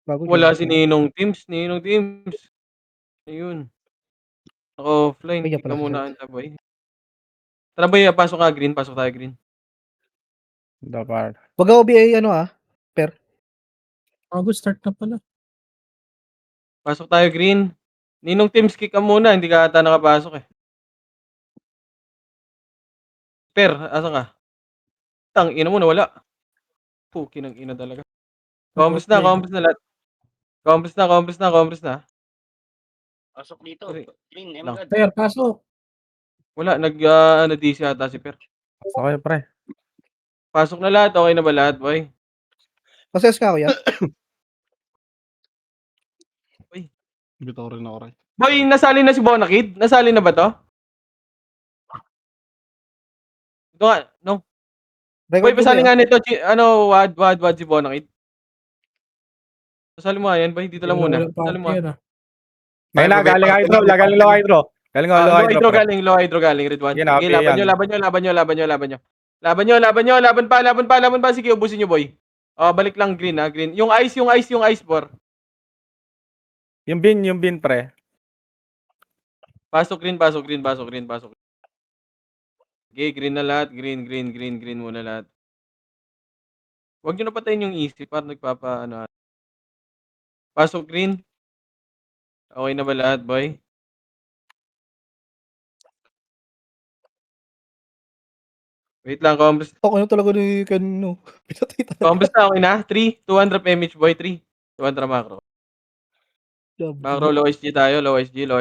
Bago Wala James si yan. Ninong Teams. Ayun. Naka-offline, Ay, yan kick ka pala si muna Seth. anta boy. Tara boy, pasok ka green, pasok tayo green. Dapat. Wag ako BA ano Per. Start na pala. Pasok tayo green. Ninong Teams, kick ka muna, hindi ka ata nakapasok eh. Per, asan ka? Tang ina mo nawala. Puki ng ina talaga. Compres na lahat. Compres na. Pasok dito. Sorry. Green, Lang. Emerald. Per, pasok. Wala, DC ata si Per. Pasok kayo, pre. Pasok na lahat, okay na ba lahat, boy? Masayas ka, kuya? Boy. Bitaw rin ako, Ray. Boy, nasali na si Bonakid? Nasali na ba to? Ito nga, no? Boy, pasali nga nito, wad si Bonakid. Pasali mo nga yan, boy. Dito lang muna. Pasali mo nga. May na, galing hydro. Galing low hydro. Galing low hydro, pre. Low hydro galing, Red One. Yan, Okay, laban nyo. Laban pa. Sige, ubusin nyo, boy. Balik lang green, ha. Green. Yung ice, bor. Yung bin, pre. Pasok green. Okay, green na lahat. Green muna lahat. Huwag nyo na patayin yung easy para nagpapa, Pasok green. Okay na ba lahat, boy? Wait lang, Compres. Ano talaga ni Ken, Pinatay talaga. Compres na, okay na? 3, 200 PMH, boy. 3, 200 macro. Macro, low SG tayo. Low SG. Low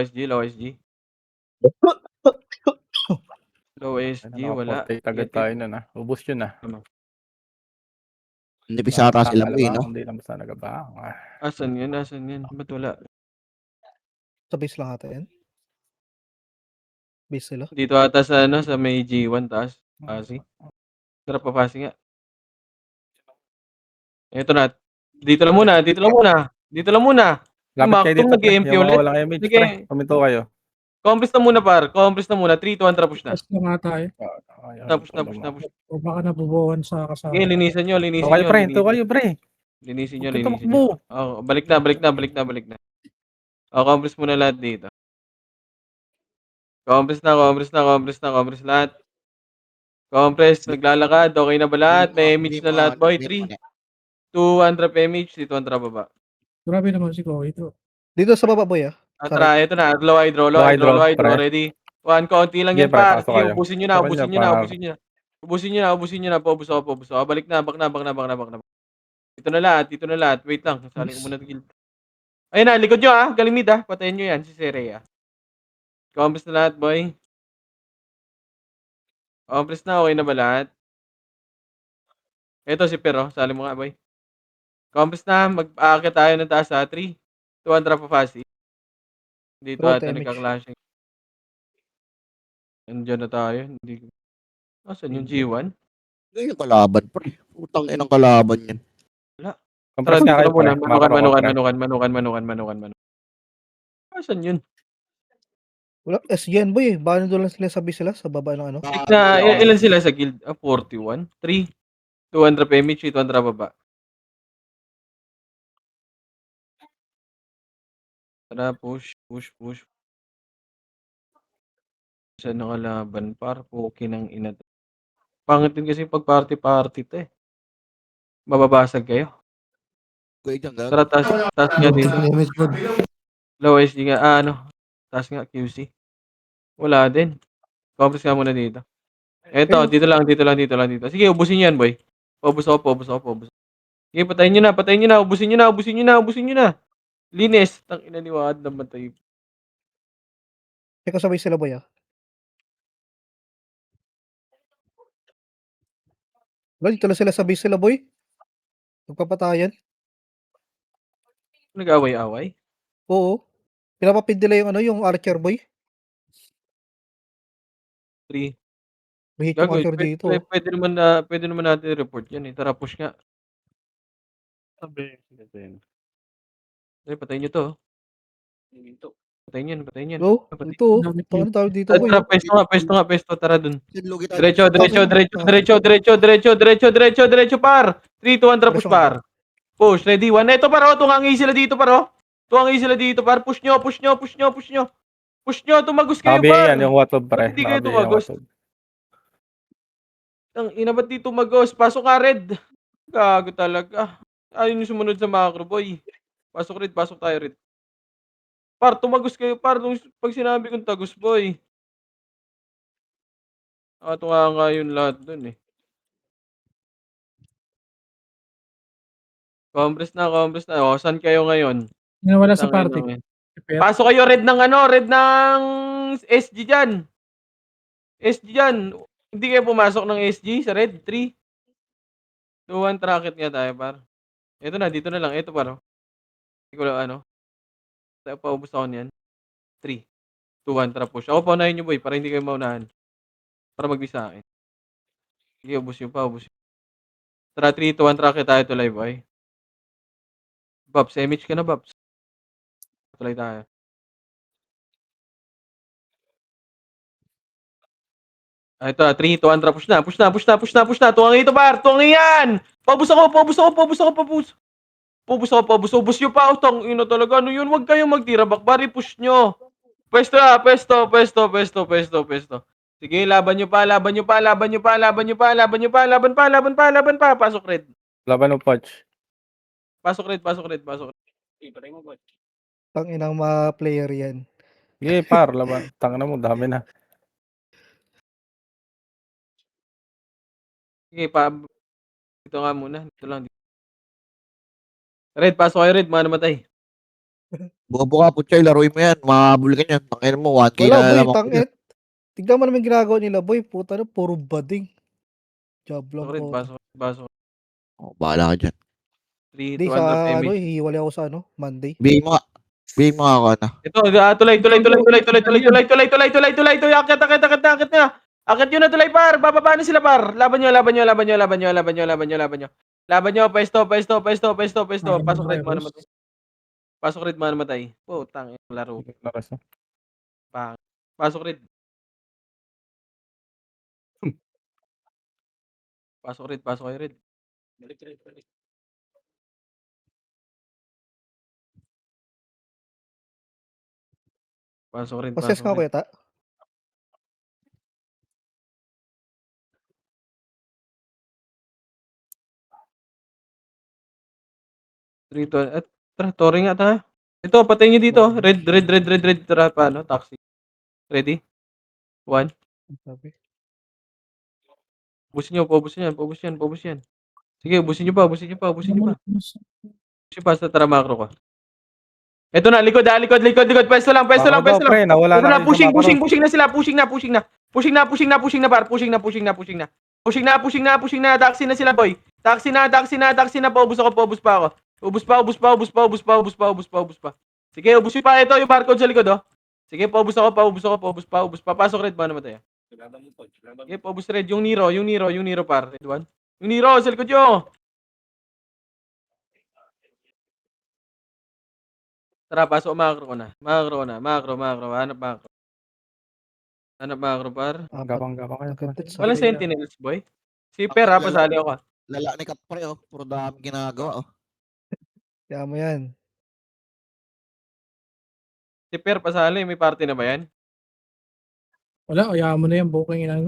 SG, wala. Agad tayo na. Ubus yun na. Hindi pisata sila boy, no? Hindi lang basta nagabang. Asan yan? Ba't wala? Sa base lang ata yan. Base sila. Dito ata sa may G1 taas. Pasi. Tara pa pasi nga. Ito na. Dito lang muna. Lapit kayo dito, pre. Mag-EMP Yung ulit. mga walang image, pre. Kuminto kayo. Compres na muna, par. 3, 200 push na. Push na nga tayo. Push na. O baka nabubuhan sa kasama. Okay, linisan nyo. Ito kayo, pre. Linisin nyo. Balik na. Compres muna lahat dito. Compres lahat. Compres, naglalakad. Okay na ba lahat? May image na lahat, boy. 3, 200 PMH. Dito ang baba. Grabe naman si Koy ito. Dito sa baba, boy, Tara, ito na. Low hydro. Ready? One, konti lang yan, par. Sige, ubusin nyo na. Ubusin nyo na. Paubos ako. Balik na. Bak na. Dito na lahat. Wait lang. Saling ko muna ng guild. Ayun na, likod nyo, galing mid, Patayin nyo yan, si Serea. Compres na lahat, boy. Compres na, okay na ba lahat? Ito si Pero, sali mo nga, boy. Compres na, mag-aakit tayo ng taas, 3, 200 pa fast. Dito ata nagka-clashing. Andiyan na tayo. Asan yung G1? Hindi yung kalaban, pre. Putang inang kalaban yan. Wala. Tara, dito na muna. Manukan. Asan yun? Wala, SGN, boy. Baka doon lang sila sabi sila sa baba ng Ilan sila sa guild? 41? 3, 200 PMH, 200 baba. Tara, push. Saan nakalaban? Poke ng ina. Pangit din kasi pag party to eh. Mababasag kayo. Tara, taas nga dito. Low SG nga, taas nga QC. Wala din. Compres nga muna dito. Eto, dito lang. Sige, ubusin yan, boy. Paubos ako. Sige, patayin nyo na. Ubusin nyo na. Linis. Tangina ni Wad naman tayo. Teka, sabay sila, boy, Wala, dito lang sila sabay sila, boy. Magpapatayan. Nag-away-away? Oo. Pinapapid nila yung archer, boy. 3. May hit yung archer dito. Pwede naman natin report yan eh. Tara, push nga. Patayin nyo to. Patayin yan. Ito. Paano tayo dito, boy? Tara, pesto. Tara dun. Diretso, par. 3, 200 push, par. Push, ready, 1. Ito paro, tungangi sila dito paro. Tungangi sila dito par. Push nyo. Push nyo, tumagos kayo Nakabihin yan par. yung Watob, pre. Ba't hindi kayo Nakabihin yung tumagos? Watob. Ang ina, ba't di tumagos? Pasok ka, Red. Gago talaga. Ayun yung sumunod sa macro, boy. Pasok, Red. Pasok tayo, Red. Par, tumagos kayo, par. Pag sinabi kong tagos, boy. Tunga nga yun lahat dun eh. Compress na. O, saan kayo ngayon? Nawala sa Tangina party. mo yan. Pero, Pasok kayo, Red ng Red ng SG dyan. SG dyan. Hindi kayo pumasok ng SG sa Red. 3, 2, 1, tracket nga tayo, par. Ito na, dito na lang. Ito, par. Hindi ko lang, paubos ako niyan. 3, 2, 1, tara push. Ako paunahin nyo, boy, para hindi kayo maunahan. Para mag-miss sa akin. Sige, ubos nyo pa. Tara, 3, 2, 1, tracket tayo tuloy, boy. Babs, image ka na, Babs. Tuloy tayo. Ito, 3, 2, 1, tara, push na. Tuwangi ito, par. Tuwangi yan! Paubos ako. Ubos nyo pa, utang ina talaga. Ano yun? Huwag kayong magtira. Bakbari, push nyo. Pwesto. Sige, laban nyo pa. Laban pa. Pasok, Red. Laban ng Poch. Pasok, Red. Tanginang mga player yan. Sige, par. Laban. Tangina mo, dami na. Sige, dito nga muna. Dito lang. Red, pasok kayo, Red. Mga namatay. Bobo ka, putya, laruin mo yan. Mahabol ka yan. Tangin mo, 1K Wala, na boy. lamang ko Tangin. dyan. Tignan mo naman ginagawa nila, boy. Puta na, puro bading. Job lang Pasok, Red. po. Pasok. Oh, bahala ka dyan. 3, Di 2, 1, sa, drop image. hihiwalay ako sa, Monday. Bigay mo nga ako na. Ito, tuloy. Akit na. Akit nyo na tuloy, par. Bababa na sila, par. Laban nyo. Pwesto. Pasok, Red, mga namatay. Mga namatay. Putang ina, laro. Lakas na. Pasok, Red. Pasok kayo, Red. Pasok, Red. Passes ka, kuya ta. Tara, Tori nga tayo. Ito, patayin nyo dito. Red. Tara, paano? Taxi. Ready? 1. Sabi. Ubusin nyo. Paubos yan. Sige, ubusin nyo pa. Tara, macro ko. Ito na, likod. Pwesto lang. Pre, nawala Ito na, na kayo sa macro. pushing na sila. Pushing na, par. Pushing na. Taxi na sila, boy. Taxi na. Paubos pa ako. Ubos pa. Sige, ubos pa. Ito, yung barcode sa likod, oh. Sige, paubos ako. Pasok, Red, ba naman tayo? Sige, paubos, Red. Yung Nero, par. Red 1. Yung Nero, sa likod nyo. Tara, pasok, macro ko na. Macro. Hanap macro, par. Gapang kayo. Walang sentinels, boy. Si Per, pasali ako. Lala ni Kat pre, oh. Puro dami ginagawa, oh. Kaya mo yan. Si Per, pasali. May party na ba yan? wala, ayaw mo na yan. Booking ina.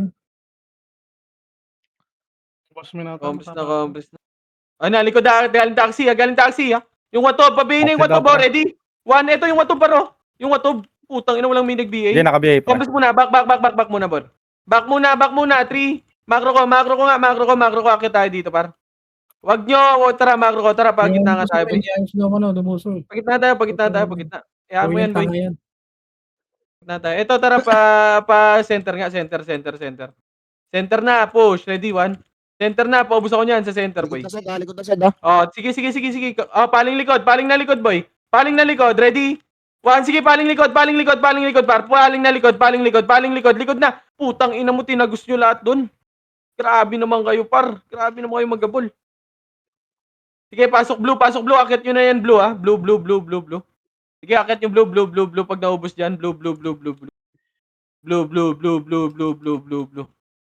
Compres na. Likod na. Galing taxi, ha. Yung Watob, pabihin na yung Okay, Watob, oh. Ready? 1, ito yung Watob, paro. Yung Watob, putang ina, walang may nag-BA. Hindi, nakabihay, pre. Compres muna, back muna, Bon. Back muna, 3. Macro ko. Akit tayo dito, par. Wag nyo, tara, macro ko. Tara, pagitna nga tayo, boy. Dumusog. Pagitna tayo. Kaya mo yan, boy. Yan. Pagitna tayo. Ito, tara, pa center nga. Center na, push. Ready, 1. Center na, paubos ako niyan sa center, boy. Likod na sad, ah. Oh, sige. Paling na likod, boy. Paling na likod, ready? 1, sige, paling likod, par. Paling likod. Likod na. Putang ina mo, tinagos nyo lahat dun. Grabe naman kayo, par. Grabe naman kayo magabol. Sige, pasok blue. Akit nyo na yan, blue, ha. Blue. Sige, akit yung blue. Pag naubos dyan, blue. Blue.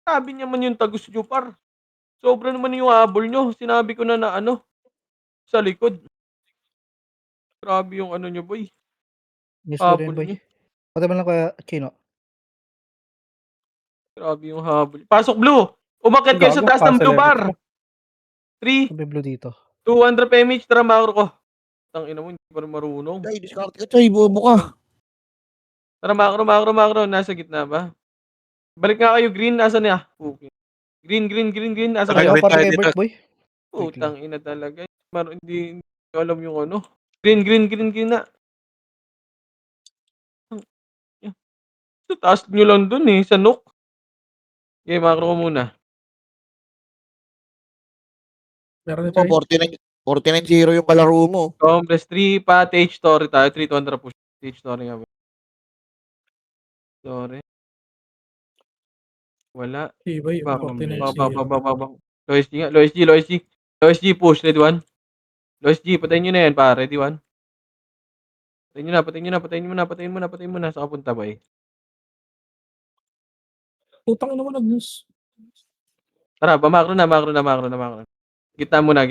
Sabi naman yung tagos nyo, par. Sobra naman yung habol nyo. Sinabi ko na ano. Sa likod. Grabe yung ano niyo, boy. News ko rin, Habol boy. niyo. Pati man lang kaya Chino. Grabe yung habol. Pasok blue. Umakyat kayo sa Gago, taas ng cancel blue bar. everything. 3, Sabi blue dito. 200 PMH, tara makro ko. Tangina mo, hindi pa rin marunong. Chay, discard ka, Chay. Bobo ka. Tara makro. Nasa gitna ba? Balik nga kayo, green. Nasa niya? Okay. Green. Nasa Okay, kayo? wait. Para tayo kay dito. Bert, boy. Putang ina talaga. Hindi ko alam yung ano. Green na. Sa taas nyo lang dun eh, sa nook. Okay, makro ko muna. Meron na Mo, tayo. 49-0 yung kalaro mo. Complex 3 pa, H story tayo. 3 to 100 push. H story nga ba? Story. Wala. Iba yun. Bak. 49-0. Lois G. Lois G push. Ready 1. Lois G, patayin nyo na yan pa. Ready 1. Patayin mo na. Saan ka punta ba eh? Putang ina mo nag-news. Tara, makro na. Gitna muna.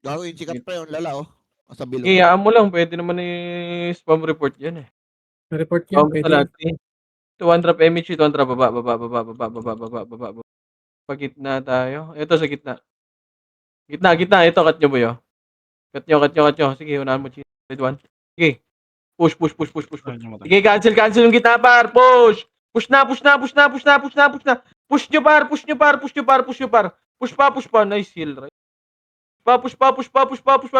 Gago yung sikat pa yun, lala oh. Sa bilog. Iyaan mo lang. Pwede naman spam report yan eh. Report yan. Complex Pwede na yan. lahat. 200 MH, 200 baba. Pagitna tayo. Ito sa gitna. Gitna. Ito, cut nyo ba yun? Cut nyo. Sige, unahan mo. Red 1. Sige. Push. Sige, cancel yung gitna, par. Push. Push na. Push nyo, par. Push pa. Nice heal, right? Push pa.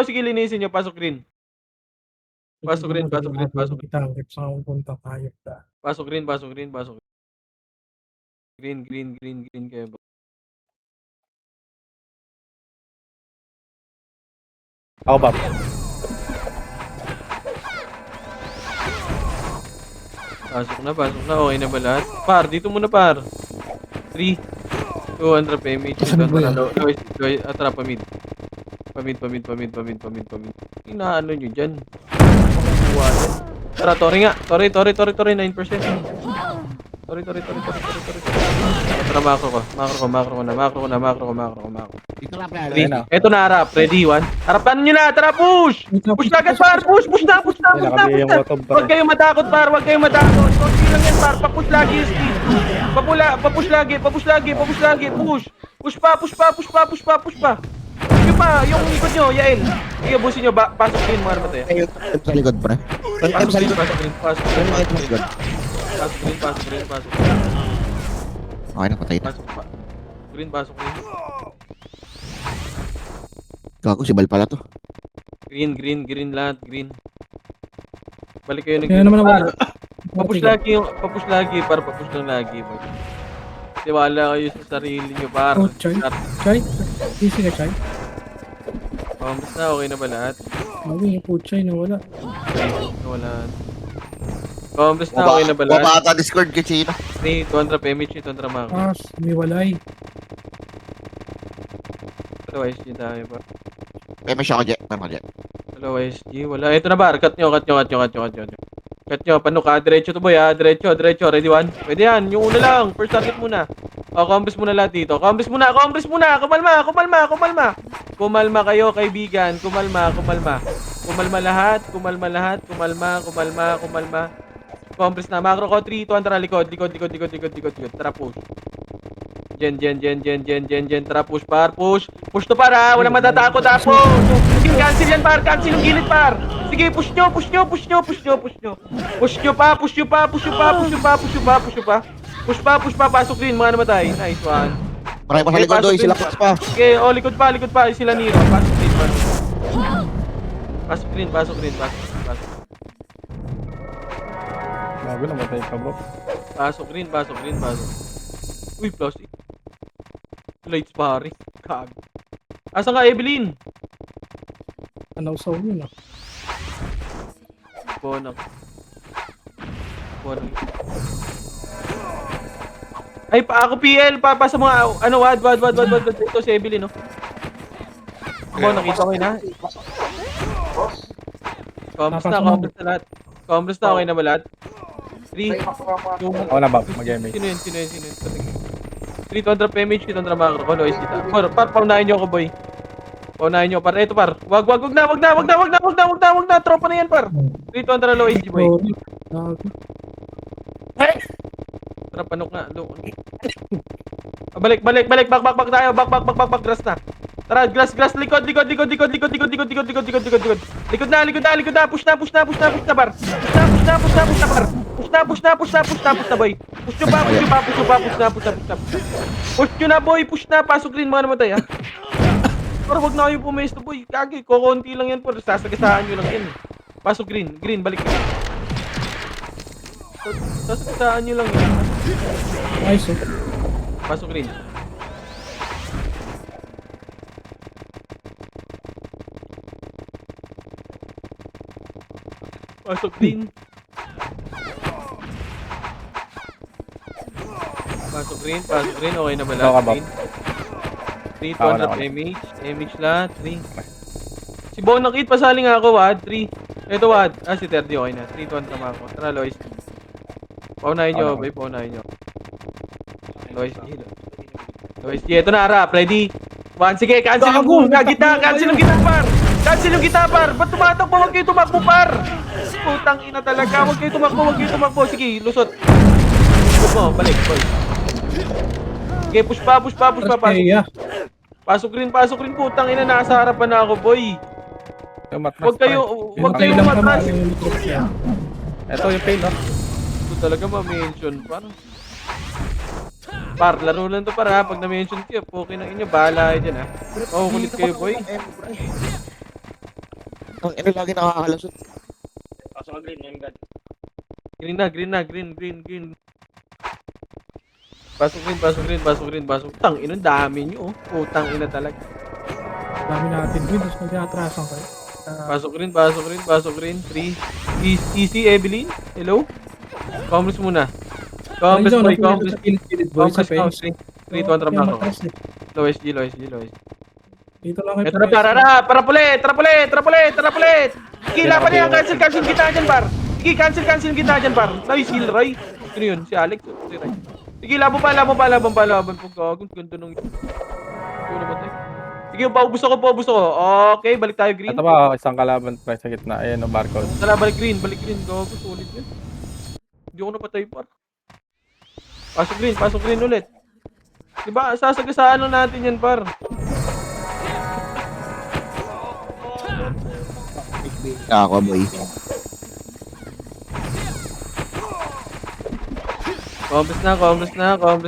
Sige, linisin nyo. Pasok green. Pasok green. Kitangkip sa akong punta tayo. Pasok green. Green kayo ba? Ako ba? Pasok na. Okay na ba lahat? Par, dito muna par. 3, 200 PMH. Lois, atara, pamid. Inaano nyo dyan? Tara, Tori nga. Tori, 9%. Tori. Tara, makro ko na. Dito lang, pre. Ayun na. Ito na harap. Ready, 1. Harapan nyo na. Tara, push! Push na agad, par! Push na! Nakabi yung watom pa Huwag rin. kayong matakot, par! Konti lang yan, par! Papush lagi, Steve! Papush lagi! Push! Push pa! Push pa! Sige pa! Yung likod nyo, Yael! Sige, busin nyo. Pasok din, mga naman tayo. Ayun, sa likod, pre. Ayun, sa likod. Pasok din. Ayun, sa likod. Okay na, patay na. Pasok pa. Green. Gago, si Bal pala to. Green lahat, green. Balik kayo Kaya naman naman. Papush lagi, par. Papush lang lagi. Tiwala kayo sa sarili nyo, par. Oh, Chay. Easy ka, Chay. Basta okay na ba lahat? Mami, yung Chay nawala. Wala. Basta okay na ba lahat? Bumata Discord kay Chino. 3, 200 PMH, 200 Mako. May walay. Otherwise, yun tayo pa. May siya ko, Jet. Meron ko, Jet. Otherwise, wala. Ito na bar. Cut nyo. Cut nyo. Paano ka? Diretso to boy ha. Diretso. Ready 1? Pwede yan. Yung una lang. First target muna. O, combos muna lahat dito. Combos muna. Kumalma kayo, kaibigan. Kumalma lahat. Combos na. Macro ko 3, 200 likod. Tara, push. Gen. Tara, push, par. Push to, par, ha. Walang matatakot, ha. Sige, cancel yan, par. Cancel yung gilid, par. Sige, push nyo. Push pa. Pasok din, mga namatay. Nice one. Maray pa sa likod, doy. Sila Cox pa. Okay, likod pa. Sila Nero. Pasok din. Gago, namatay ka, bro. Pasok rin. Uy, plastic. Lights pare. Kag. Asa nga, Evelyn? Anausaw yun, Bonang. Ay, pa ako PL. Pa sa mga, wad. Ito si Evelyn, no? Nakita ko yun, ha? Combos na, okay na ba lahat? 3, 2, Ako na, Bob. Mag-MA. Sino yun? 300 PMH, 200 macro ko, Lois kita. Paunahin nyo ako, boy. Paunahin nyo, par. Ito, par. Wag na. Tropa na yan, par. 3 contra low HG, boy. Tara, panok na. Balik tayo. Back, grass na. Tara, grass, likod. Likod na. Push na, par. Push na, boy. Push na, boy. Push na. Pasok rin, mga namatay, ha. Pero wag na kayong pumesto, boy. Kagi, kokonti lang yan, por. Sasagasaan nyo lang yan. Pasok green, balik. Sasagasaan nyo lang yan. Nice, oh. Pasok green. Pasok green. Okay na ba Ikaw ka lahat? ba? Green. 3, Ako na. 200 MH lahat. 3. Si Bonakit, pasali nga ako, Wad. 3. Ito, Wad. Si Terdy, okay na. 3, 200 naman ako. Tara, Lois. Paunahin nyo, Ako na. bay. Paunahin nyo. Lois G. Ito na, Arap. Ready? 1. Sige, cancel yung gitna. Cancel yung gitna, par. Ba't tumatakbo? Huwag kayo tumakbo, par. Putang ina talaga. Huwag kayo tumakbo. Sige, lusot. Balik, boy. Sige, push pa. Pasok rin, putang ina, nasa harapan na ako, boy. Huwag kayo umatras. Ito yung pain, no? Ito talaga ma-mention, par, laro lang to, par, ha. Pag na-mention kayo, okay ng inyo, bahala kayo dyan, ha. Kulit kayo, boy. Ang ina lagi nakakalasot. Green. Pasok rin. Tang ina, dami nyo, oh. Putang ina talaga. Dami natin, Green. Tapos mag-atrasan kayo. Pasok rin. 3. Easy, Evelyn. Hello? Commerce muna. Commerce, boy. Commerce. Commerce, 3, 200 lang ako. Low SG. Dito lang kayo. Ito na, para pulit. Sige, laban yan. Cancel yung gitna dyan, par. Sige, cancel yung gitna dyan, par. Nice heal, Roy. Sino yun? Si Alex? Si Roy. Sige, laban pa. Pagkagod, ganda nung... Ito naman tayo. Sige, paubos ako. Okay, balik tayo green. Ito ba, isang kalaban pa sa gitna. Ayan, no, barcode. Tala, balik green. Gago, solid yan. Hindi ako napatay, par. Pasok green ulit. Diba, sasagasaan lang natin yan, par. Ako, boy. Compress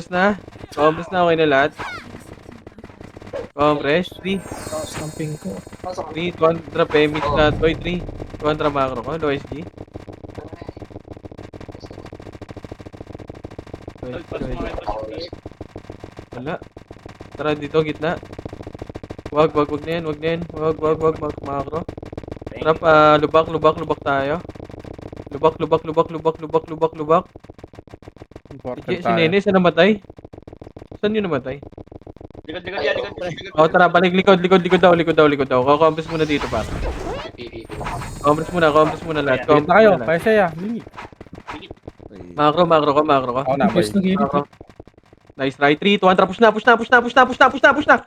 na. Okay na lahat. Compress. 3. Stamping ko. 3 contra PMH lahat, boy. 3 contra macro ko. Low SG. Wala. Tara dito, gitna. Wag na yan. Wag, macro. Tara, lubak tayo. Lubak. Important Si Nene, saan namatay? Saan yun namatay? Likod. Tara, balik likod daw. Compress muna dito, par. Compress muna lahat. Gitna kayo, kaya siya. Macro ko. Ako na, boy. Pwes na gilid. Macro. Nice try. 3, 2, 1, push na, par. Push na.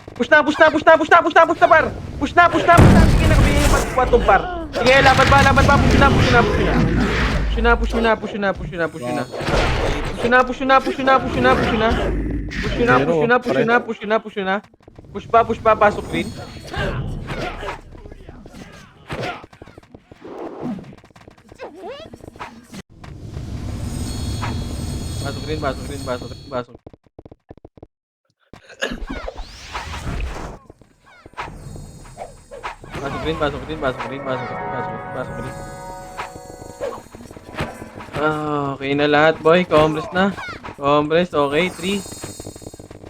Sige, nagbigay pa kwatong, par. Sige, laban pa. Push na. Push pa, pasok rin. Pasok. Pasok rin. Okay na lahat, boy. Compress na. Okay. 3,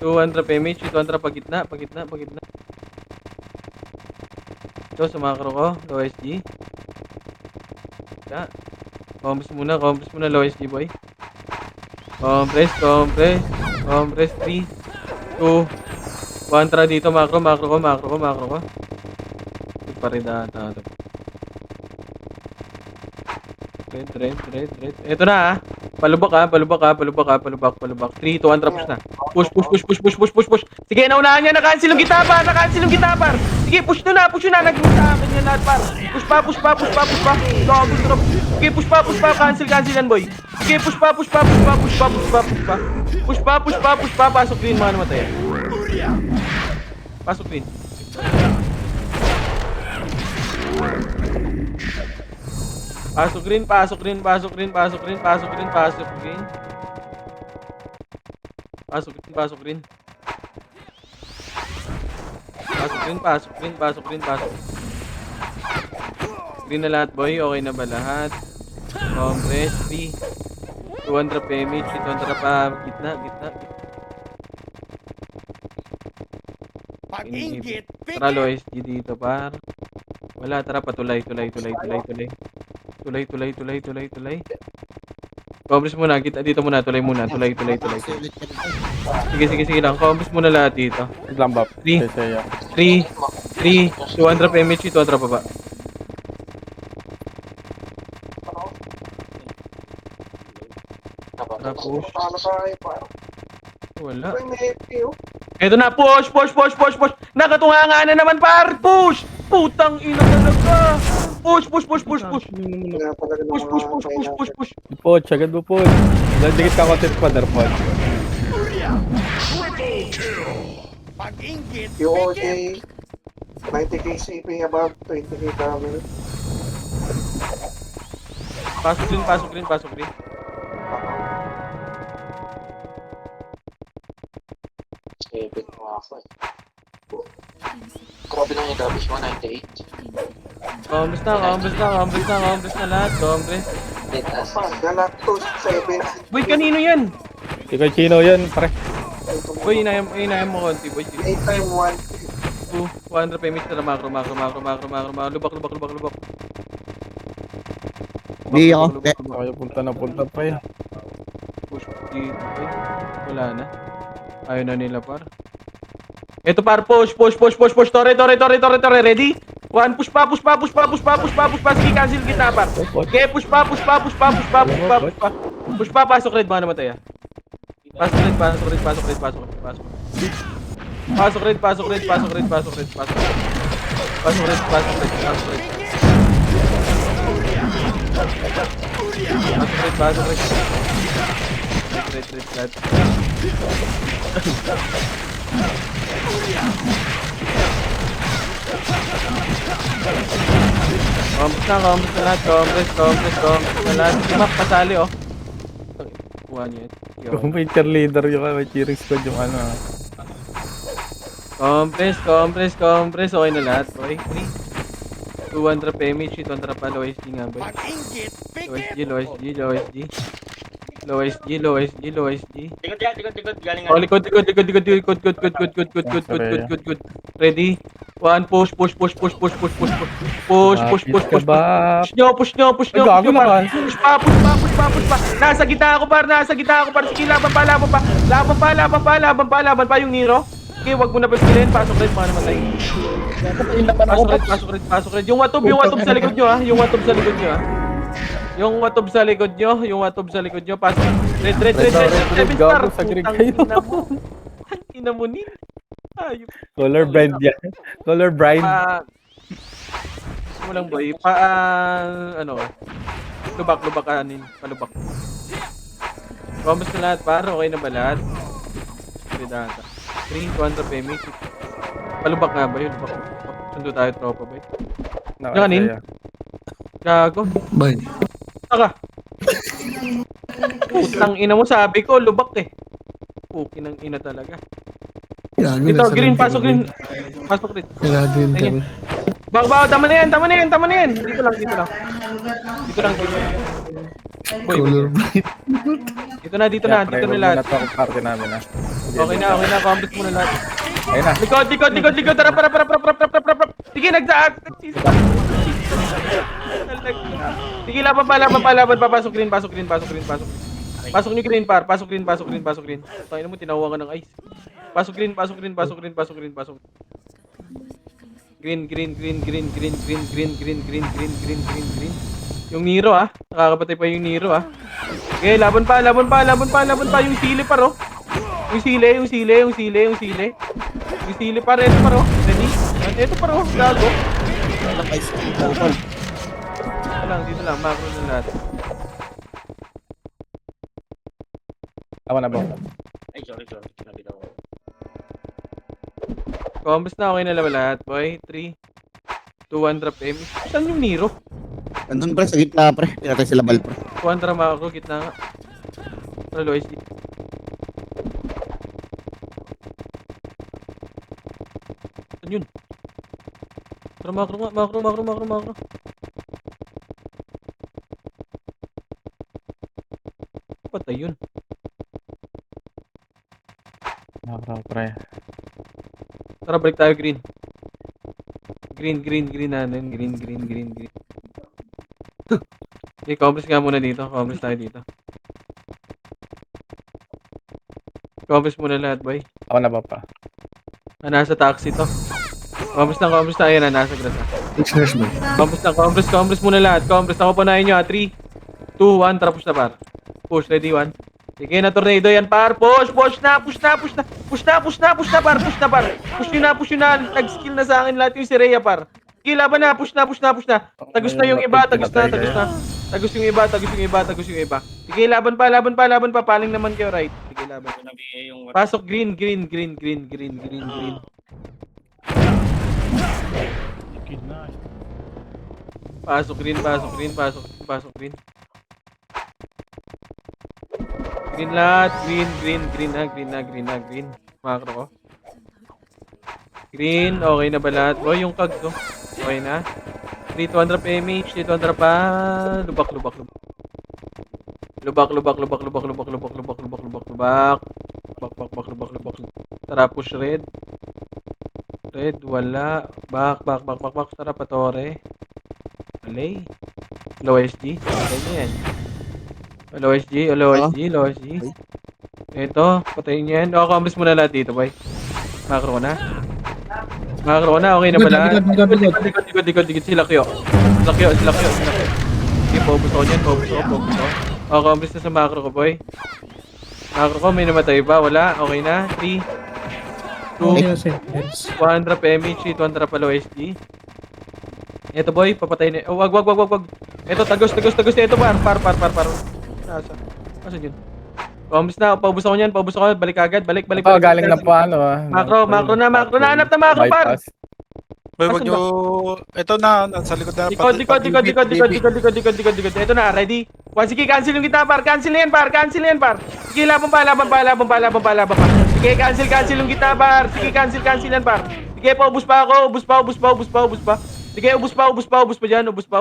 200 PMH. 200 pagitna. Ito sa macro ko. Low SG. Compress muna. Low SG, boy. Compress. 3, 2, 1. Tara dito. Macro ko. Paridata. Red. Ito na, Palubak ha, palubak ha, palubak ha, palubak, palubak. 3, 2, 1, trapos na. Push, push, push, push, push, push, push, push. Sige, naunahan niya, na-cancel yung gitapar, na-cancel yung gitapar. Sige, push nyo na, nag-move sa akin yan lahat, par. Push pa, push pa, push pa, push pa. Gago, drop. Sige, push pa, cancel yan, boy. Sige, push pa, push pa, push pa, push pa, push pa, push pa. Push pa, push pa, push pa, pasok green, mga namatay. Pasok green. Pasok green, pasok green, pasok green, pasok green, pasok green, pasok green. Pasok green, pasok green. Pasok green, pasok green, pasok green, pasok. Green na lahat, boy. Okay na ba lahat? Compress, 3. 200 damage, 200 pa. Gitna, gitna. Pag-ingit, tara, low SG dito, par. Wala, tara, patulay, tulay. Tulay. Compress muna, kita dito muna, tulay muna, tulay. Sige lang, compress muna lahat dito. Lang ba? 3, 200 PMH, 200 baba. Tapos, wala. Ito na, push! Nakatunganga na naman, par! Push! Putang ina talaga! Push! Push! Poch, agad mo po. Dikit ka content pa, Darpon. Yung OJ, 90k CP above, 20k damage. Pasok rin. Sipit mo ako eh. Grabe lang yung damage mo, 98. Compress na lahat, compress. Galactus, 7. Boy, kanino yan? Ikaw Chino yun, pre. Boy, inayam mo konti, boy. 8 time 1. 200 PMH na macro. Lubak. Hindi ako. Kaya punta pa yan. Push dito, boy. Wala na. Ayaw na nila, par. Ito, par, push. Tore. Ready? 1, push pa. Sige, cancel kita, par. Okay, push pa. Push pa, pasok red, mga namatay, ah. Pasok red. Red. Compress na lahat. Si Mac pasali, oh. Kuha niya. Kung may cheerleader yung may cheering squad yung ano. Compress. Okay na lahat, boy. 3. 200 PMH, 200 pa. Low SG nga, boy. Low SG. Likod. Galing. Oh, likod. Good. Ready? 1, push. Push ba? nyo. Gago naman. Push pa. Nasa gitna ako, par. Sige, laban pa yung Nero. Okay, wag mo na paskilin. Pasok red, mga namatay. Pasok red. Yung watob sa likod nyo, ha. Yung watob sa likod nyo. Pasok. Red. 7 star. Gago, sa green kayo. Ina mo nin. Ayop. Color blind yan. Color blind. Mo lang, boy. Lubak kanin. Palubak. Promise na lahat, par. Okay na ba lahat? Data. 3, 200 PMH. Palubak nga ba yun? Sundo tayo, tropa, boy. Kanin? Gago. Bay. Saka. Putang ina mo, sabi ko, lubak eh. Puki ng ina talaga. Dito, green, pasok green. Kaya din kami. Bago, tama na yan. Dito lang. Boy, dito na lahat. Muna to ang party namin, ha. Okay na, complete mo na lahat. Ayun na. Likod, tara, para. Sige, nagdaag. Sige, laban pa, pasok green. Pasok nyo green, par. Pasok green. Tayo mo, tinawa ka ng ice. Pasok green. Green. Yung Nero nakakapatay pa yung Nero Okay, laban pa. Yung sili par oh. Yung sili par, ito par oh. Ready? Ito par oh, gago. Dito lang, macro na lahat. Tama na ba? Combos na, okay na lahat, boy. 3, 2, 1 drop aim. Saan yung Nero? Nandun pre, sa gitna pre. Pinatay sila bal pre. 1 drop macro, gitna nga. Low SD. Saan yun? Macro nga, macro. Patay yun. Pre. Tara, balik tayo green. Green natin. Green. Okay, complex nga muna dito. Complex tayo dito. Complex muna lahat, boy. Ako na ba pa? Nasa taxi to. Complex tayo na. Nasa grasa. Complex muna lahat. Complex. Ako po na inyo 3, 2, 1. Tapos na par. Push, ready, 1. Sige na, tornado yan par. Push na par. Push nyo na. Nag-skill na sa akin lahat yung si Rhea par. Sige, laban na. Push na. Tagos na yung iba. Tagos yung iba. Sige, laban pa. Paling naman kayo, right? Sige, laban. Pasok green. Pasok green. Green lahat. Green. Macro ko. Green, okay na ba lahat? Boy, yung kag to. Okay na. 3, 200 PMH, 200 pa. Lubak. Tara, push red. Red, wala. Back. Tara, patore. Malay. Low SG. Okay na yan. Low SG. Ito, patayin niya yan. Complex muna lahat dito, boy. Macro ko na, okay na ba lahat? Dikot. Sila kyo. Sige, focus ako niyan. Complex na sa macro ko, boy. Macro ko, may namatay ba? Wala, okay na. 3, 2, 1 drop MH, 2 drop low SG. Ito, boy, papatay na. Oh, wag. Ito, tagos. Ito, par. Nasaan yun? Complex na, paubos ako niyan. Balik agad. Balik. Galing na po Macro na. Hanap na macro, par. Boy, wag nyo... Ito na, nasa likod na. Likod. Ito na, ready? Sige, cancel yung kita, par. Cancel na yan, par. Sige, laban pa. Sige, cancel yung kita, par. Sige, cancel yan, par. Sige, paubos pa ako. Ubus pa. Sige, ubus pa dyan. Ubus pa.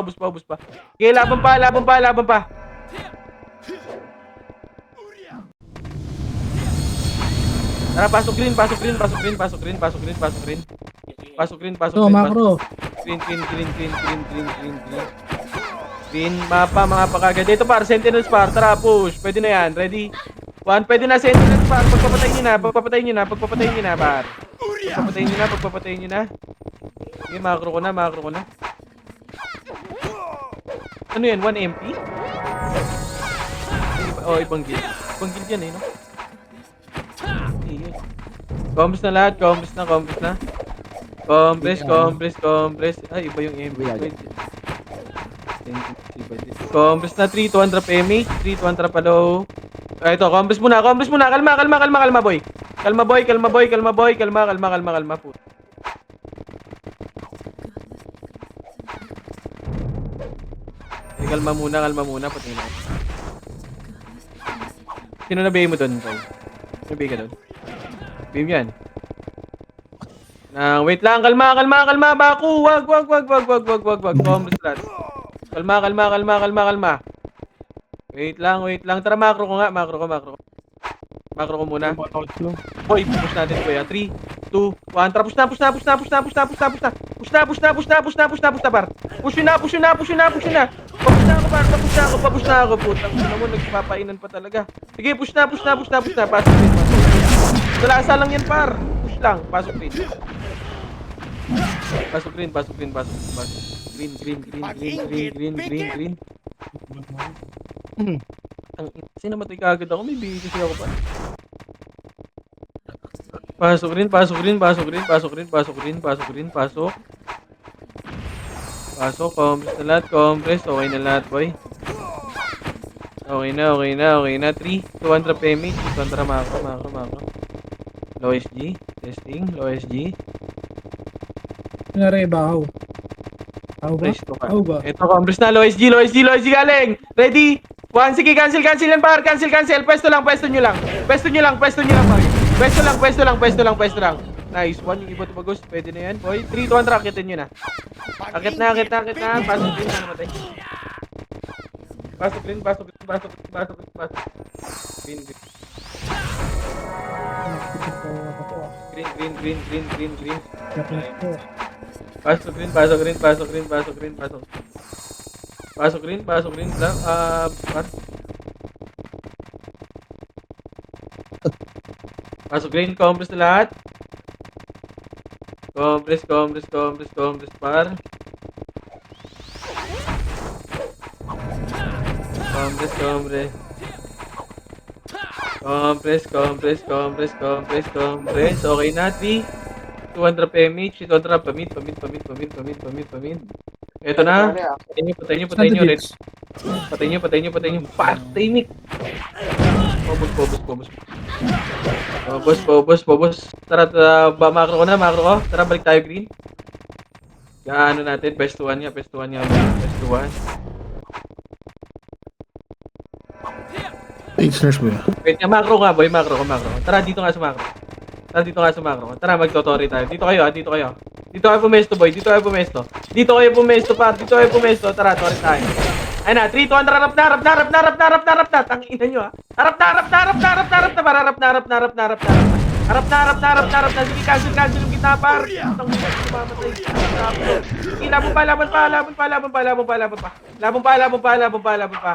Sige, laban pa. Tara, pasok green. Ito, macro. Green, mapa, mga pakagad. Ito par, sentinels par. Tara, push. Pwede na yan. Ready? 1, pwede na sentinels par. Pagpapatayin nyo na, par. Pagpapatayin nyo na. Sige, macro ko na. Ano yan? 1 MP? Ibang guild. Ibang guild yan no? Complex na lahat. Complex na. Complex. Ay, iba yung MP. Complex na 3, 200 PMH, 3, 200 pa low. Ito, complex muna. Kalma, boy. Kalma. Kalma muna. Pati na. Sino na bay mo doon, boy? Sino bay ka doon? Beam yan. Wait lang, kalma, baku. Wag. Complex lahat. Kalma. Wait lang. Tara, macro ko nga. Macro ko muna. Boy, push natin ko 3, 2, 1. Tara, push na. Push na, par. Push na. Papush na ako. Putang ina mo, nagpapainan pa talaga. Sige, push na. Pasok rin. Salasa lang yan, par. Push lang. Pasok rin. green, green, green, green, green, green, green, green. Ang kasi namatay kaagad ako, may bigay kasi ako pa. Pasok rin, pasok rin, pasok rin, pasok rin, pasok rin, pasok rin, pasok. Pasok, compress na lahat, compress. Okay na lahat, boy. Okay na, okay na, okay na. 3, 200 PMH, 200 macro, macro, macro. Low SG, testing, low SG. Kunwari, bahaw. Bahaw ba? Press to ka. Bahaw ba? Ito, compress na, low SG, low SG, low SG galing. Ready? 1, sige, cancel, cancel yan, par, cancel, cancel. Pwesto lang, pwesto nyo lang. Pwesto nyo lang, pwesto nyo lang, par. Pwesto lang, pwesto lang, pwesto lang, pwesto lang. Nice, 1, yung iba tumagos, pwede na yan, boy. 3, 200, akitin nyo na. Akit na, akit na, akit na. Pasok rin, na namatay. Pasok rin, pasok rin, pasok rin, pasok rin, pasok rin. Green, green. Green, green, green, green, green, green. Pasok rin, pasok rin, pasok rin, pasok rin, pasok. Pasok rin, pasok rin lang. Pasok rin, compress na lahat. Compress, compress, compress, compress, par. Compress, compress. Compress, compress, compress, compress, compress. Okay na, 3. 200 PMH, 200 pamit, pamit, pamit, pamit, pamit, pamit, pamit. Ito na. Patay nyo, patay nyo, patay nyo. Patay nyo, patay nyo, patay nyo. Patay nyo. Pobos, pobos, pobos. Pobos, pobos, pobos. Tara, macro ko na, macro ko. Tara, balik tayo green. Gaano natin, best 1 niya, best 1 niya, best 1. X-nurse ba? Wait nga, macro nga boy, macro ko, macro ko. Tara, dito nga sa macro. Tara, dito nga sa macro. Tara, magtotori tayo. Dito kayo, dito kayo. Dito kayo pumesto boy, dito kayo pumesto. Dito kayo pumesto par, dito kayo pumesto. Tara, tori tayo. Ayun na, 3, 200, harap na, harap na, harap na, harap na, harap na, harap na. Tangina nyo ha. Harap na, harap na, harap na, harap na, harap na, harap na, harap na, harap na, harap na. Harap na, harap na, harap na, harap na. Sige, cancel, cancel yung kita par. Tangina, mamatay. Sige, laban pa, laban pa, laban pa, laban pa, laban pa, laban pa. Laban pa, laban pa, laban pa, laban pa.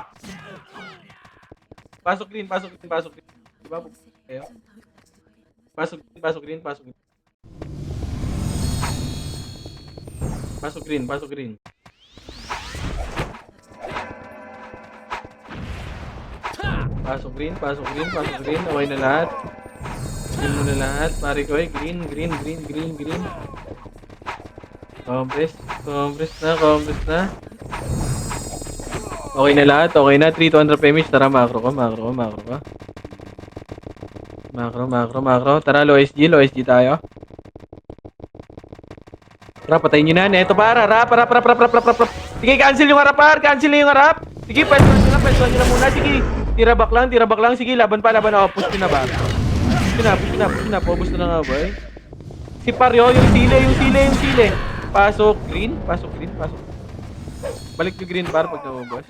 Pasok green, pasok green, pasok green. Diba? Kayo? Pasok green, pasok green, pasok green. Pasok green, pasok green. Pasok green, pasok green, pasok green. Okay na lahat. Green mo na lahat. Pare ko green, green, green, green, green. Compress, compress na, compress na. Okay na lahat, okay na. 3, 200 PMH. Tara, macro ko, macro ko, macro ko. Macro, macro, macro. Tara, low SG tayo. Tara, patayin nyo na. Neto para, rap. Sige, cancel yung harap, par. Cancel yung harap. Sige, pwesto nyo na muna. Sige, tira back lang. Sige, laban pa. Oh, push nyo na ba? Push na. Pobos na nga, boy. Si Paryo, yung sile. Pasok green. Balik yung green par pag naubos.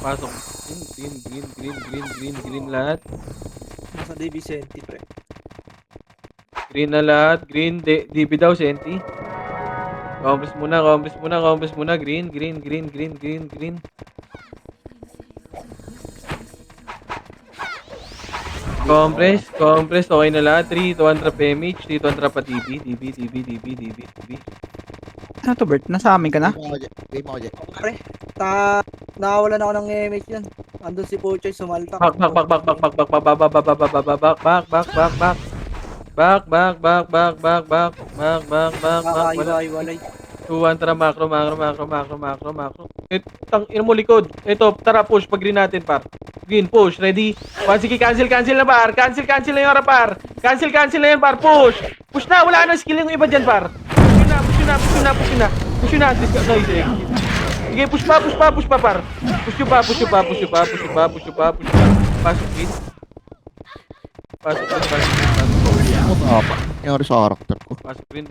Pasok. Green lahat. Nasa DB Senti, pre. Green na lahat. Green, DB daw, Senti. Compress muna. Green. Compress. Okay na lahat. 3, 200 PMH. 200 pa DB. Ano to, Bert? Nasa amin ka na? Game ako dyan. Pre, nakawalan ako ng image yan. Andun si Pochoy, sumaltak. Back. Nakaiwalay. 200 macro. Tang ina mo likod. Ito, tara push pag green natin par. Green push, ready? Sige, cancel na par. Cancel na yung harap par. Cancel na yan par. Push na, wala na skill yung iba diyan par. Push na. Nice. Sige, push pa par. Push pa. Pasok green. Pasok. Apa? Nangyari sa karakter ko. Pasok green.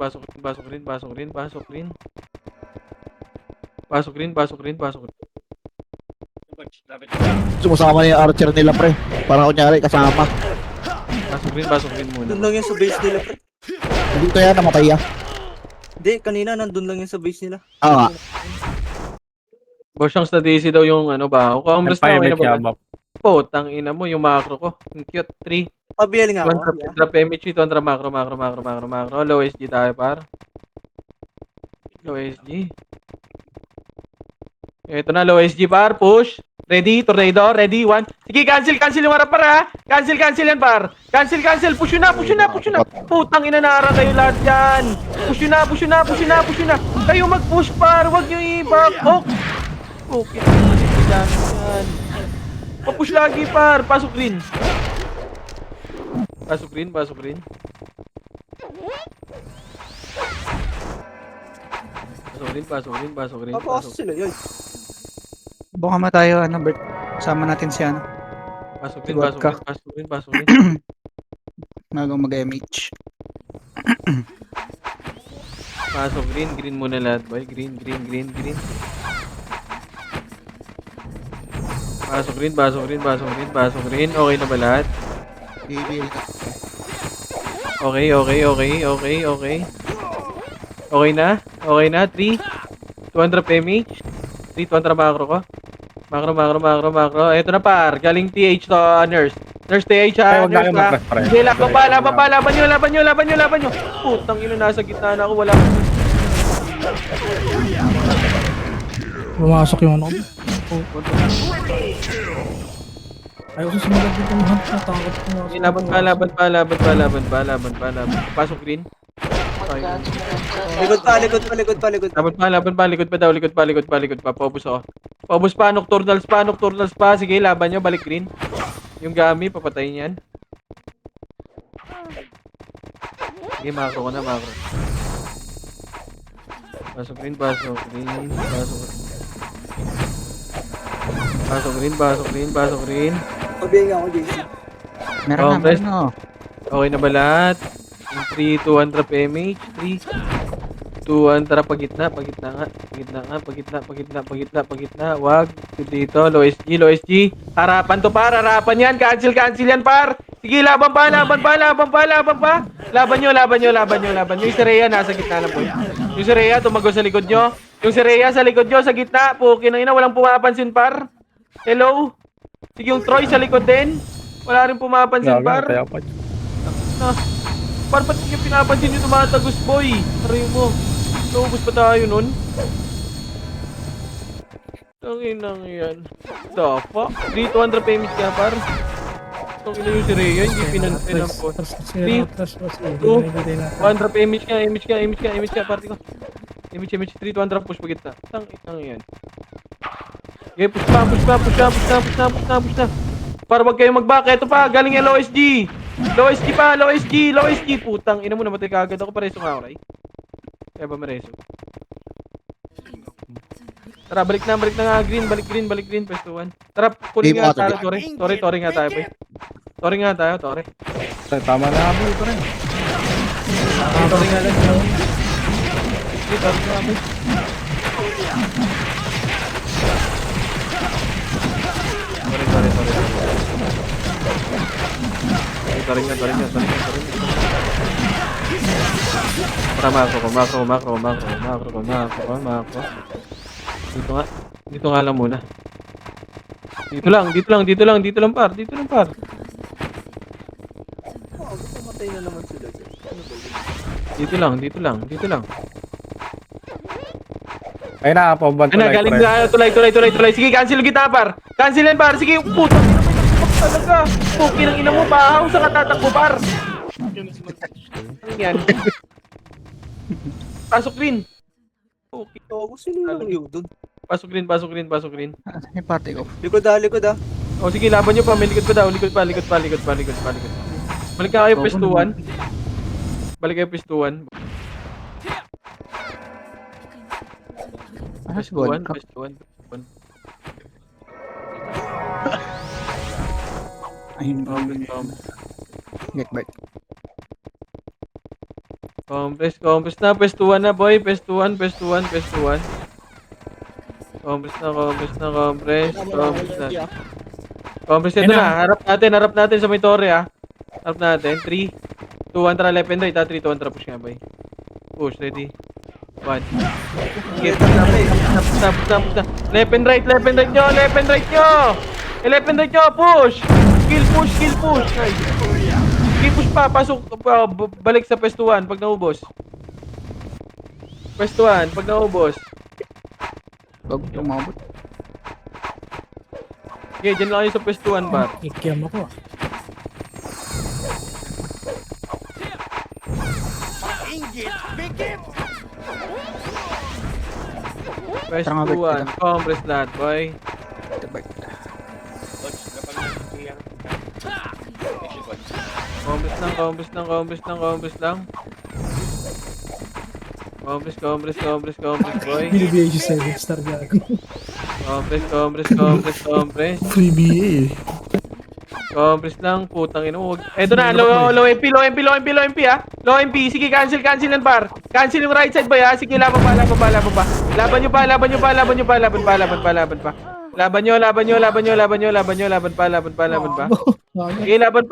Sumasama na yung archer nila, pre. Para kunyari kasama. Pasok green muna. Doon lang yan sa base nila, pre. Dito yan, namatay yan. Hindi, kanina nandun lang yan sa base nila. Ah, Bosyang sa DC daw yung ano ba? O compress na okay na ba? Yamap. Po, tang ina mo yung macro ko. Ang cute. 3, Pabiel nga ako. 200 drop MHC, 200 macro. Low SG tayo, par. Low SG. Ito na, low SG, par. Push. Ready, tornado, ready, 1. Sige, cancel yung harap, par, ha. Cancel yan, par. Cancel. Push yun na. Putang ina, naarang kayo lahat yan. Push yun na. Kayo mag-push, par. Huwag nyo i-back. Okay. Yan. Papush lagi, par. Pasok green. Pasok green. Papasok sila, yun. Buka mo tayo, Bert. Sama natin si Pasok green. Magong mag-MH. Pasok green muna lahat, boy. Green. Pasok green. Okay na ba lahat? BBL na. Okay. Okay na. 3. 200 PMH. 3, 200 macro ko. Macro. Ito na, par. Galing TH to nurse. Nurse TH, ha. Huwag na Nurse, kayo ha. mag-press, pare. Hindi, laban nyo. Putang ina, nasa gitna na ako. Wala. Pumasok yung ano. Ayoko sumunod dito ng hunt. Natakot ko. Okay, laban pa. Pasok green. Okay. Likod pa. Likod pa. Paubos ako. Paubos pa, nocturnals pa. Sige, laban nyo, balik green. Yung gami, papatayin yan. Sige, macro ko na. Pasok green. Pasok green. Pabiel nga ako, JC. Meron Compress. na. Okay na ba lahat? 3, 200 PMH. 3, 200 pagitna nga. Pagitna. Wag. Dito, low SG. Harapan yan. Cancel yan, par. Sige, laban pa. Laban nyo. Yung si Rhea nasa gitna lang po. Yung si Rhea tumago sa likod nyo. Sa gitna. Pukin na ina, walang pumapansin, par. Hello? Sige, yung Troy sa likod din. Wala rin pumapansin, par. Par, ba't yung pinapansin yung tumatagos, boy? Aray mo. Naubos pa tayo nun. Tanginang yan. The fuck? 300 PMH ka, par. Tangina yung si Rhea, hindi pinansin ang po. 3, 200 PMH ka, party ko. MH, 3, 200 push pagkita. Tanginang yan. Okay, push na. Para wag kayo mag-back. Ito pa, galing yung low SG. Low SG. Putang ina mo, namatay ka agad ako. Pareso nga ako, Ray. Kaya ba mareso? Tara, balik na nga. Balik green. Pesto 1. Tara, kunin nga tayo, Tore nga tayo, boy. Tore. Tama na nga, boy. Pare. Tore nga lang. Tore nga, boy. Tore nga. Tara, macro. Dito nga lang muna. Dito lang, par. Matay na naman sila. Dito lang. Ayun na, pababal Ano, galing na tulay. Sige, cancel yung gitna, par. Cancel yan, par. Sige, puto. Talaga. Puki ng ina mo, bahaw sa katatakbo, par. Ano yan? Pasok green. Okay. Gusto nila yung doon. Pasok green. Yung party ko. Likod ah. O sige, laban nyo pa. May likod pa daw. Likod pa. Balik ka kayo, pestuan. Pestuan. Pestuan. Ayun. Get back. Compress na. Pestuan na, boy. Pestuan. Compress na. Compress ito na. Harap natin sa may tore, ah. Harap natin. 3, 2, 1, tara. Left and right, ha. 3, 2, 1, tara. Push nga, boy. Push, ready. 1. Get na. Left and right nyo. Left and right nyo. Push. Kill push. Nice. Sige, push pa. Pasok. Balik sa pwestuhan pag naubos. Pwestuhan pag naubos. Bago tumabot. Okay, dyan lang kayo sa pwestuhan, bar. Ikyam ako. Pwestuhan. Compress lahat, boy. Compress lang, compress lang, compress lang, compress lang. Compress, boy. Binibigay siya 7 star gago. Compress. Free BA eh. Compress lang, putang ina mo. Eto na, low MP ah. Low MP, sige, cancel yan, bar. Cancel yung right side, boy, ha. Sige, laban pa. Laban nyo pa. Laban pa. Sige, laban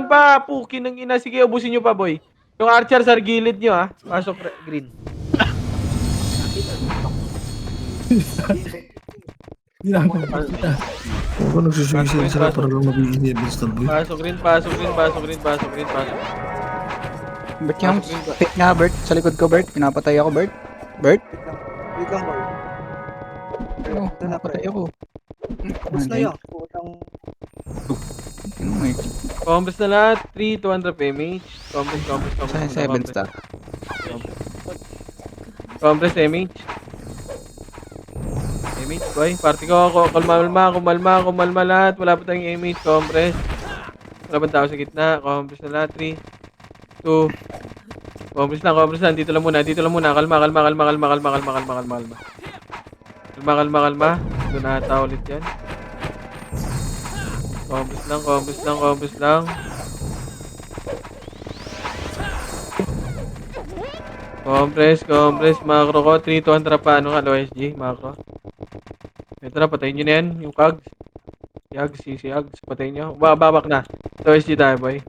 pa. Pukin ng ina. Sige, ubusin nyo pa, boy. Yung archer sa gilid nyo, ha. Pasok green. Hindi na ako makikita. Ako nagsusuicide sila para lang mabigyan yung instant boy. Pasok green. Bert yung pick nga, Bert. Sa likod ko, Bert. Pinapatay ako, Bert. Bert? Wait lang, boy. Ano? Ito na, pre. Pinapatay ako. Tapos na yan. Putang. Ano mo eh? Compress na lahat. 3, 200 damage. Compress. Sa 7 star. Compress damage. Damage, boy. Party ko. Kumalma lahat. Wala pa tayong damage. Compress. Wala pa tao sa gitna. Compress na lahat. 3, 2. Compress lang. Dito lang muna. Kalma. Doon na ata ulit yan. Compress lang. Compress. Macro ko. 3, 200 pa. Ano ka, low SG? Macro. Ito na, patayin nyo na yan. Yung Kags. Si Ags. Patayin nyo. Babak na. Low SG tayo, boy.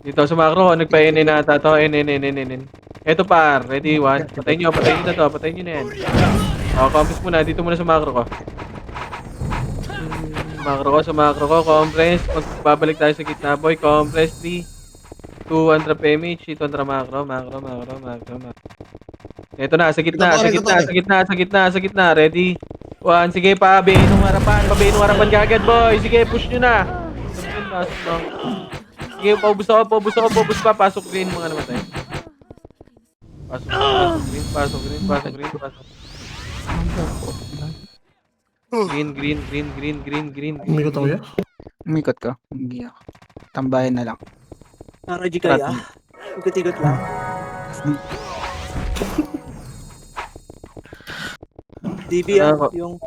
Dito sa macro. Nagpa-NN na ata to. NN. Ito par. Ready, 1. Patayin nyo na to. Patayin nyo na yan. Compress muna. Dito muna sa macro ko. Sa macro ko. Compress. Magbabalik tayo sa gitna, boy. Compress. 3, 200 PMH. 200 macro. Ito na. Sa gitna. Ready? 1. Sige pa. Pabayin ng harapan kagad, boy. Sige, push nyo na. Sige, paubos pa. Pasok green, mga namatay. Pasok green. Green. Umikot ako yan? Umikot ka. Hindi ako. Tambayan na lang. Naraji kaya. Ikot-ikot lang. DB yung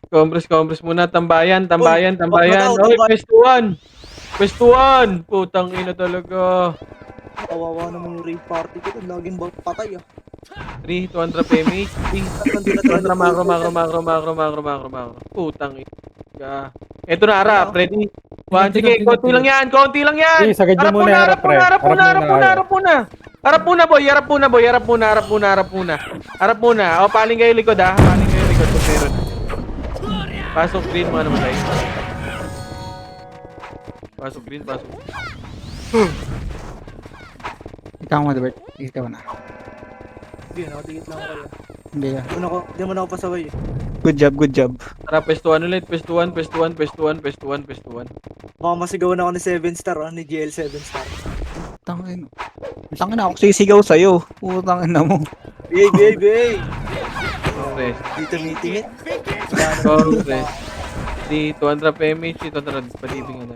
Compress muna. Tambayan. Oy, Pwestuhan. Putang ina talaga. kawawa naman yung raid party ko. Laging patay 3, 200 PMH. 200 macro. Putang ina. Ito na, harap. Ready? 1. Sige, konti lang yan. Sige, sagad nyo muna yung harap, pre. Harap muna, boy. Harap muna. O, paling kayo likod, ha. Kung meron. Pasok green, mga namatay. Pasok green. Ikaw mo, Bert. Ikaw na. Hindi, nakatigit lang ako kaya. Hindi mo na ako pasaway eh. Good job. Tara, pwestuhan ulit. Pwestuhan. Baka masigawan ako ni 7 star ni GL 7 star. Tangin na ako sisigaw sa'yo. Putang ina mo. BA! Compress. Dito meeting it. Compress. 3, 200 PMH. 200 patibing na.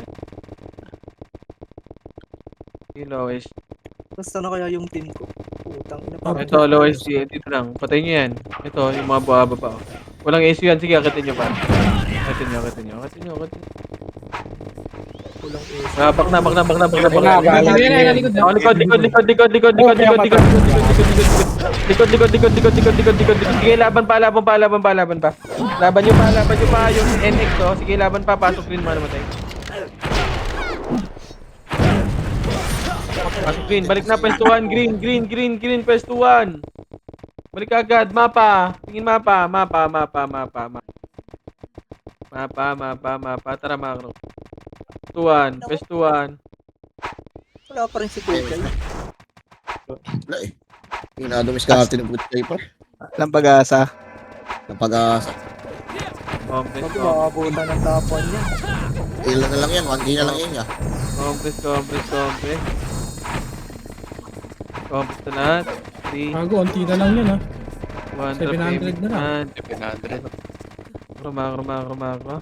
Lowest. Basta na kaya yung team ko. Putang ina pa. Ito, lowest. Dito lang. Patayin nyo yan. Ito, yung mga buhaba pa. Walang AC yan. Sige, akitin nyo pa. Akitin nyo. Bak na. Likod. Sige, laban pa. Laban nyo pa yung NX, oh. Sige, laban pa. Pasok green, mga namatay. Pasok green. Balik na, pwestuhan. Green, pwestuhan. Balik agad. Mapa. Tingin mapa. Tara, macro. Pwestuhan. Wala pa rin si Puchay. Wala eh. Minadumiskarte ng Butchay pa. Walang pag-asa. Ng pag-asa. Compres, Pag makabutan ng tapon niya. Ilan na lang yan, 1K na lang yan ya. compres. Compres na lahat. 3, Bago, onti na lang yan ha. 100 700 na lang. 700. Makro.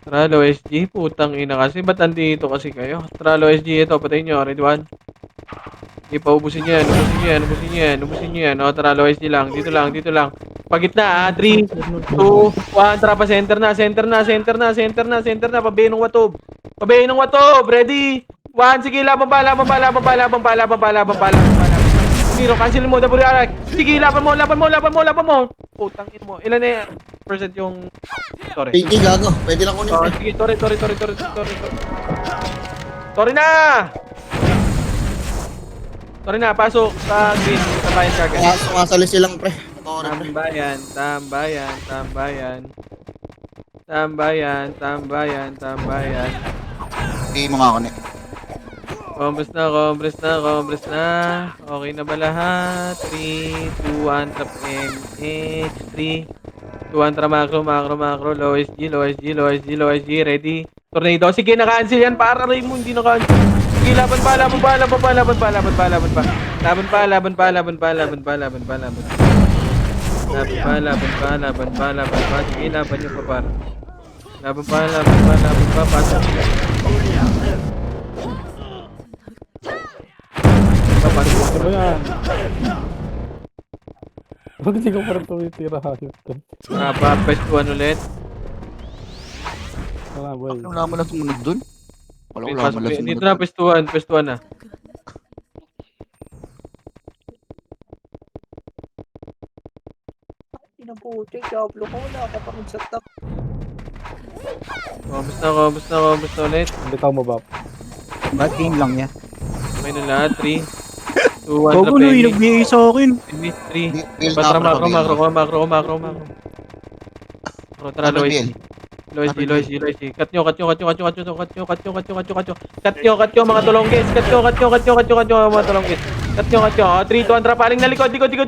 Tralo SG, putang ina kasi. Ba't andito kasi kayo? Tralo SG, ito, patayin nyo. Ready 1. Hindi pa ubusin nyo yan. O, Tralo SG lang. Dito lang. Pagitna 3, 2, 1. Tara pa, center na. Pabayin ng watob. Ready? 1, sige, laban pa. Zero, cancel mo, double react. Sige, laban mo. Putang ina mo. Ilan na percent yung... Sorry. 20 gago, pwede lang kunin. Oh, sige, sorry. Sorry na, pasok sa green. Tambayan ka agad. Sumasali silang pre. Oo, pre. Tambayan. Hindi mo nga connect. Compress na. Okay na ba lahat? 3, 2, 1, tap MH. 3, 2, 1, tara macro. Low SG. Ready? Tornado. Sige, na-cancel yan. Para rin mo, hindi na-cancel. Sige, laban pa. Laban pa. Sige, laban nyo pa para. Laban pa. Pasok. Ano ba yan? Bakit hindi ko pa rin tumitira hayop to? Papestuan ulit. Wala boy. Wala mo lang sumunod dun? Wala mo Pasok, lang sumunod. dito na, pestuan na. Ina Puchay, Diablo ko. Wala ka pa rin sa top. Kamusta ulit? Hindi ka mo ba? Bad game lang niya. Okay na lahat, 3, 2, 1, Bago na yung nagbigay sa akin. 3, Patra macro. Tara, low SG. Cut nyo, mga tulonggis. Cut nyo, mga tulonggis. Cut nyo. 3, 2, 1, tara, paling na likod. Kud na.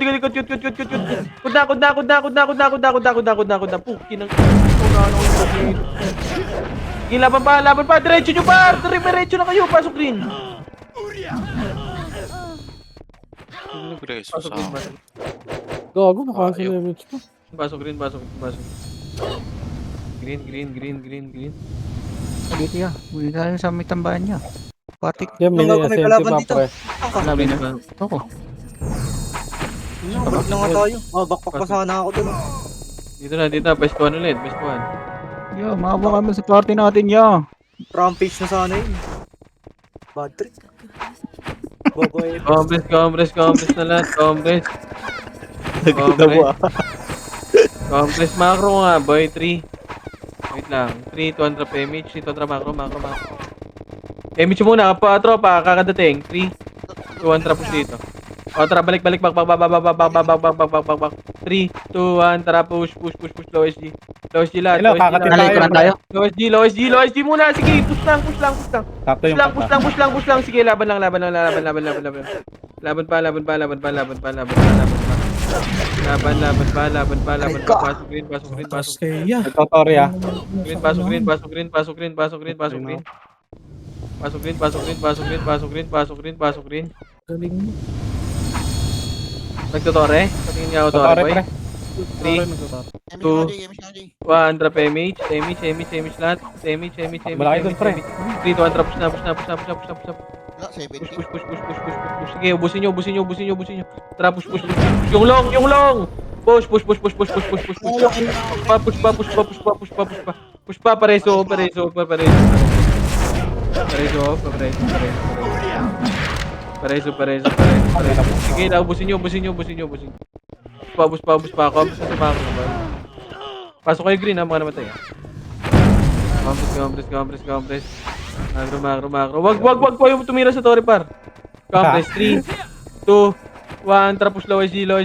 Pukin ng... Sige, laban pa. Diretso nyo pa. Diretso na kayo. Pasok green. Nagreso Pasok sa green. akin. Gago, nakancel yung image ko. Pasok green. Green. Dito ya. Muli tayo sa may tambahan niya. Patik. Yan, may May SMT kalaban pa dito. pre. Labi na. Ako. Balik na nga tayo. Bakpak pa sana ako dun. Dito na. Pestuan ulit. Yo, maawa kami sa party natin ya. Rampage na sana yun. Bad trip. Baboy. Compress na lahat. Compress macro nga, boy. 3. Wait lang. 3, 200 PMH. 200 macro. PMH muna. Kapwa tropa. Kakadating. 3, 200 push dito. O, tara. Balik. Bak. 3, 2, 1. Tara, push. Low SG lahat. Hello, kakatin tayo. Low SG muna. Sige, push lang. Sakto yung pata. Push lang. Sige, laban lang. Laban pa. Pasok green. Kaya. Nagtotory ah. Pasok green. Galing mo. Nagtotore? Patingin niya ako tore, Totore boy. pre. 3, 2, 1, drop MH lahat. MH. Malaki dun, pre. 3, 2, 1, push na. Push. Sige, ubusin nyo. Tara, push. Yung long. Push. Push pa, pareso. Sige, ubusin nyo. Push pa. Compres na sumama naman. Pasok kayo green ha, mga namatay ha. Compres. Macro. Wag po yung tumira sa Torre par. Compres, 3, 2, 1, tapos low SG par.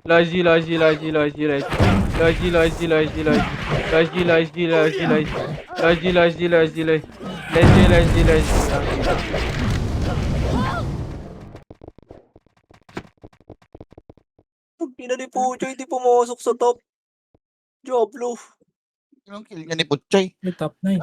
Low SG par. Lois G, Lois G, Lois G, Lois G. Lois G, Lois G, Lois G, Lois. Lois G, Lois G, Lois G. Ina ni Puchoy, di pumasok sa top. Joblo. Yung kill niya ni Putchay. May top 9.